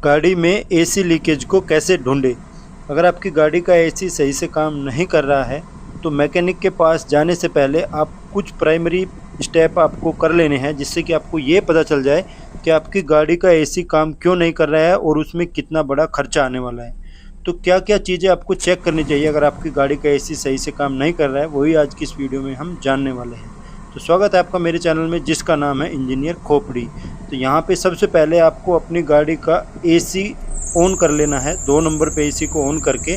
गाड़ी में AC leakage को कैसे ढूंढें। अगर आपकी गाड़ी का एसी सही से काम नहीं कर रहा है तो मैकेनिक के पास जाने से पहले आप कुछ प्राइमरी स्टेप आपको कर लेने हैं, जिससे कि आपको ये पता चल जाए कि आपकी गाड़ी का एसी काम क्यों नहीं कर रहा है और उसमें कितना बड़ा खर्चा आने वाला है। तो क्या क्या चीज़ें आपको चेक करनी चाहिए अगर आपकी गाड़ी का एसी सही से काम नहीं कर रहा है, वही आज की इस वीडियो में हम जानने वाले हैं। तो स्वागत है आपका मेरे चैनल में, जिसका नाम है इंजीनियर खोपड़ी। तो यहाँ पे सबसे पहले आपको अपनी गाड़ी का एसी ऑन कर लेना है, 2 नंबर पे एसी को ऑन करके,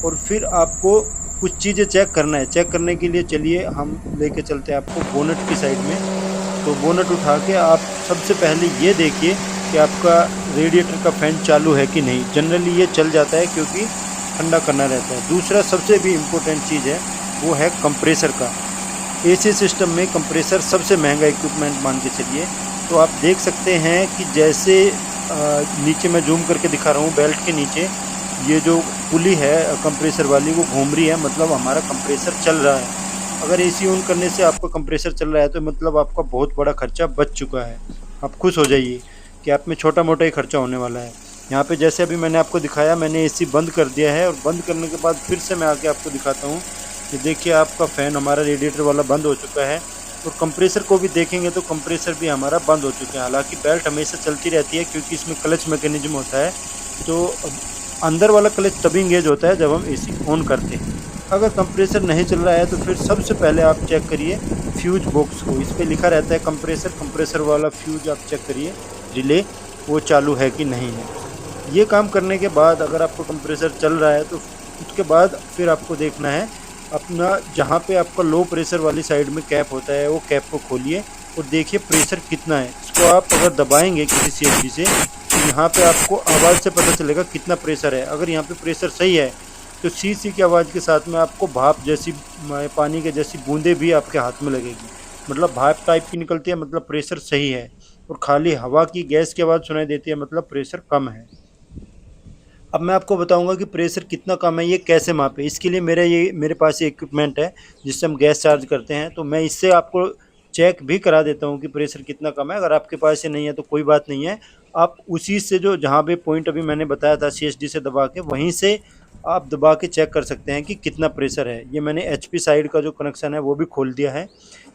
और फिर आपको कुछ चीज़ें चेक करना है। चेक करने के लिए चलिए हम लेके चलते हैं आपको बोनट की साइड में। तो बोनट उठा के आप सबसे पहले ये देखिए कि आपका रेडिएटर का फ़ैन चालू है कि नहीं। जनरली ये चल जाता है क्योंकि ठंडा करना रहता है। दूसरा सबसे भी इम्पोर्टेंट चीज़ है वो है कंप्रेसर का। एसी सिस्टम में कंप्रेसर सबसे महंगा इक्विपमेंट मान के चलिए। तो आप देख सकते हैं कि जैसे नीचे मैं जूम करके दिखा रहा हूँ, बेल्ट के नीचे ये जो पुली है कंप्रेसर वाली वो घूम रही है, मतलब हमारा कंप्रेसर चल रहा है। अगर एसी ऑन करने से आपका कंप्रेसर चल रहा है तो मतलब आपका बहुत बड़ा खर्चा बच चुका है। आप खुश हो जाइए कि आप में छोटा मोटा ही खर्चा होने वाला है। यहाँ पे जैसे अभी मैंने आपको दिखाया, मैंने एसी बंद कर दिया है और बंद करने के बाद फिर से मैं आके आपको दिखाता हूँ कि देखिए आपका फ़ैन हमारा रेडिएटर वाला बंद हो चुका है। और कंप्रेसर को भी देखेंगे तो कंप्रेसर भी हमारा बंद हो चुका है। हालांकि बेल्ट हमेशा चलती रहती है क्योंकि इसमें क्लच मैकेनिज्म होता है, तो अंदर वाला क्लच तभी इंगेज होता है जब हम एसी ऑन करते हैं। अगर कंप्रेसर नहीं चल रहा है तो फिर सबसे पहले आप चेक करिए फ्यूज बॉक्स को। इस पर लिखा रहता है कंप्रेसर वाला फ्यूज आप चेक करिए, रिले वो चालू है कि नहीं है। ये काम करने के बाद अगर आपका कंप्रेसर चल रहा है तो उसके बाद फिर आपको देखना है अपना, जहाँ पे आपका लो प्रेशर वाली साइड में कैप होता है वो कैप को खोलिए और देखिए प्रेशर कितना है। इसको आप अगर दबाएंगे किसी सीएफडी से तो यहाँ पे आपको आवाज़ से पता चलेगा कितना प्रेशर है। अगर यहाँ पे प्रेशर सही है तो सी सी की आवाज़ के साथ में आपको भाप जैसी, पानी के जैसी बूंदें भी आपके हाथ में लगेगी, मतलब भाप टाइप की निकलती है, मतलब प्रेशर सही है। और खाली हवा की गैस की आवाज़ सुनाई देती है, मतलब प्रेशर कम है। अब मैं आपको बताऊंगा कि प्रेशर कितना कम है ये कैसे मापे। इसके लिए मेरे पास ये इक्विपमेंट है जिससे हम गैस चार्ज करते हैं। तो मैं इससे आपको चेक भी करा देता हूँ कि प्रेशर कितना कम है। अगर आपके पास ये नहीं है तो कोई बात नहीं है, आप उसी से जो जहाँ पे पॉइंट अभी मैंने बताया था सीएसडी से दबा के, वहीं से आप दबा के चेक कर सकते हैं कि कितना प्रेशर है। ये मैंने एचपी साइड का जो कनेक्शन है वो भी खोल दिया है।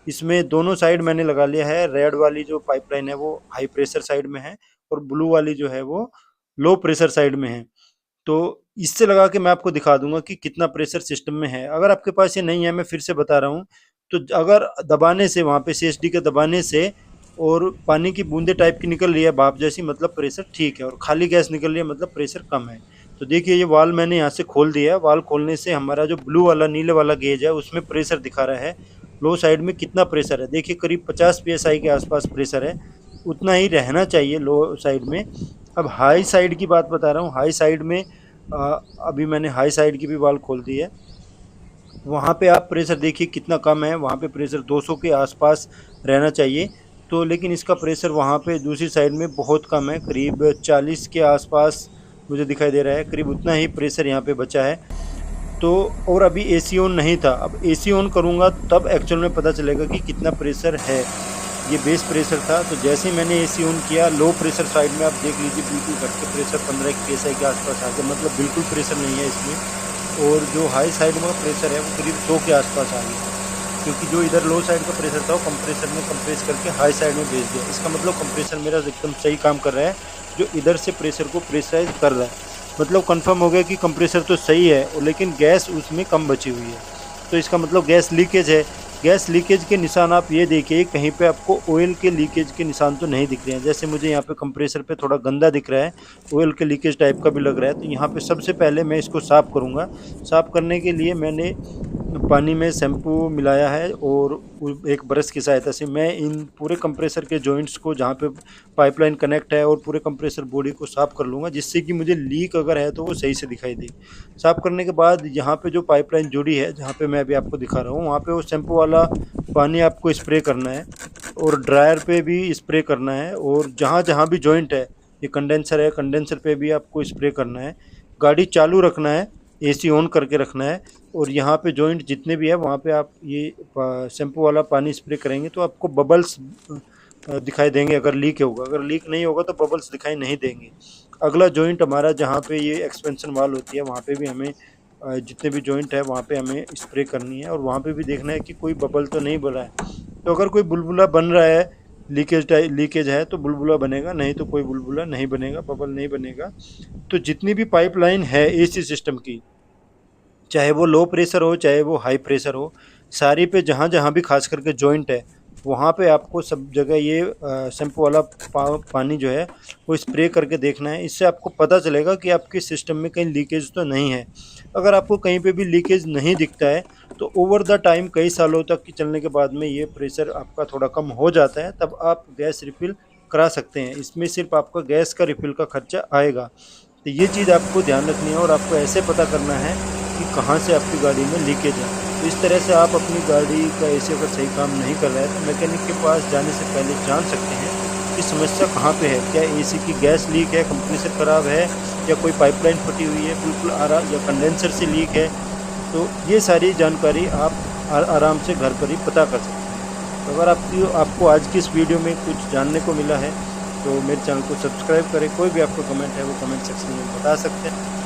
इसमें दोनों साइड मैंने लगा लिया है। रेड वाली जो पाइपलाइन है वो हाई प्रेशर साइड में है और ब्लू वाली जो है वो लो प्रेशर साइड में है। तो इससे लगा के मैं आपको दिखा दूंगा कि कितना प्रेशर सिस्टम में है। अगर आपके पास ये नहीं है, मैं फिर से बता रहा हूँ, तो अगर दबाने से वहाँ पे सीएसडी के दबाने से और पानी की बूंदे टाइप की निकल रही है भाप जैसी, मतलब प्रेशर ठीक है, और खाली गैस निकल रही है मतलब प्रेशर कम है। तो देखिए ये वाल मैंने यहाँ से खोल दिया है। वाल खोलने से हमारा जो ब्लू वाला नीले वाला गेज है उसमें प्रेशर दिखा रहा है। लो साइड में कितना प्रेशर है देखिए, करीब 50 psi के आसपास प्रेशर है। उतना ही रहना चाहिए लो साइड में। अब हाई साइड की बात बता रहा हूँ। हाई साइड में अभी मैंने हाई साइड की भी वाल खोल दी है। वहाँ पे आप प्रेशर देखिए कितना कम है, वहाँ पे प्रेशर 200 के आसपास रहना चाहिए। तो लेकिन इसका प्रेशर वहाँ पे दूसरी साइड में बहुत कम है, करीब 40 के आसपास मुझे दिखाई दे रहा है। करीब उतना ही प्रेशर यहाँ पे बचा है। तो और अभी एसी ऑन नहीं था, अब एसी ऑन करूँगा तब एक्चुअल में पता चलेगा कि कितना प्रेशर है। ये बेस प्रेशर था, तो जैसे ही मैंने एसी ऑन किया, लो प्रेशर साइड में आप देख लीजिए बिल्कुल घट के प्रेशर 15 psi के आसपास आ गया, मतलब बिल्कुल प्रेशर नहीं है इसमें। और जो हाई साइड में प्रेशर है वो करीब 100 के आसपास आ गया, क्योंकि जो इधर लो साइड का प्रेशर था वो कंप्रेसर ने कंप्रेस करके हाई साइड में भेज दिया। इसका मतलब कंप्रेसर मेरा एकदम सही काम कर रहा है, जो इधर से प्रेशर को प्रेशराइज कर रहा है। मतलब कंफर्म हो गया कि कंप्रेसर तो सही है और लेकिन गैस उसमें कम बची हुई है, तो इसका मतलब गैस लीकेज है। गैस लीकेज के निशान आप ये देखिए, कहीं पे आपको ऑयल के लीकेज के निशान तो नहीं दिख रहे हैं। जैसे मुझे यहाँ पे कंप्रेसर पे थोड़ा गंदा दिख रहा है, ऑयल के लीकेज टाइप का भी लग रहा है। तो यहाँ पे सबसे पहले मैं इसको साफ़ करूँगा। साफ़ करने के लिए मैंने पानी में शैम्पू मिलाया है और एक ब्रश की सहायता से मैं इन पूरे कंप्रेसर के जॉइंट्स को, जहाँ पे पाइपलाइन कनेक्ट है, और पूरे कंप्रेसर बॉडी को साफ़ कर लूँगा, जिससे कि मुझे लीक अगर है तो वो सही से दिखाई दे। साफ़ करने के बाद यहाँ पे जो पाइपलाइन जुड़ी है, जहाँ पे मैं अभी आपको दिखा रहा हूँ, वहाँ पे वो शैम्पू वाला पानी आपको स्प्रे करना है और ड्रायर पे भी स्प्रे करना है। और जहाँ जहाँ भी जॉइंट है, ये कंडेंसर है, कंडेंसर पे भी आपको स्प्रे करना है। गाड़ी चालू रखना है, एसी ऑन करके रखना है, और यहाँ पे जॉइंट जितने भी है वहाँ पे आप ये शैम्पू वाला पानी स्प्रे करेंगे तो आपको बबल्स दिखाई देंगे अगर लीक होगा। अगर लीक नहीं होगा तो बबल्स दिखाई नहीं देंगे। अगला जॉइंट हमारा जहाँ पे ये एक्सपेंशन वाल होती है वहाँ पे भी हमें जितने भी जॉइंट है वहाँ पे हमें स्प्रे करनी है, और वहाँ पे भी देखना है कि कोई बबल तो नहीं बन रहा है। तो अगर कोई बुलबुला बन रहा है, लीकेज है तो बुलबुला बनेगा, नहीं तो कोई बुलबुला नहीं बनेगा, बबल नहीं बनेगा। तो जितनी भी पाइपलाइन है एसी सिस्टम की, चाहे वो लो प्रेशर हो चाहे वो हाई प्रेशर हो, सारी पे जहाँ जहाँ भी खास करके जॉइंट है वहाँ पे आपको सब जगह ये शैम्पू वाला पानी जो है वो स्प्रे करके देखना है। इससे आपको पता चलेगा कि आपके सिस्टम में कहीं लीकेज तो नहीं है। अगर आपको कहीं पे भी लीकेज नहीं दिखता है तो ओवर द टाइम कई सालों तक की चलने के बाद में ये प्रेशर आपका थोड़ा कम हो जाता है, तब आप गैस रिफ़िल करा सकते हैं। इसमें सिर्फ आपका गैस का रिफ़िल का खर्चा आएगा। तो ये चीज़ आपको ध्यान रखनी है, और आपको ऐसे पता करना है कि कहाँ से आपकी गाड़ी में लीकेज है। तो इस तरह से आप अपनी गाड़ी का एसी अगर सही काम नहीं कर रहा है तो मैकेनिक के पास जाने से पहले जान सकते हैं कि समस्या कहाँ पे है। क्या एसी की गैस लीक है, कंप्रेसर ख़राब है, या कोई पाइपलाइन फटी हुई है बिल्कुल या कंडेंसर से लीक है। तो ये सारी जानकारी आप आराम से घर पर ही पता कर सकते हैं। तो अगर आपको आज की इस वीडियो में कुछ जानने को मिला है तो मेरे चैनल को सब्सक्राइब करें। कोई भी आपको कमेंट है वो कमेंट सेक्शन में बता सकते हैं।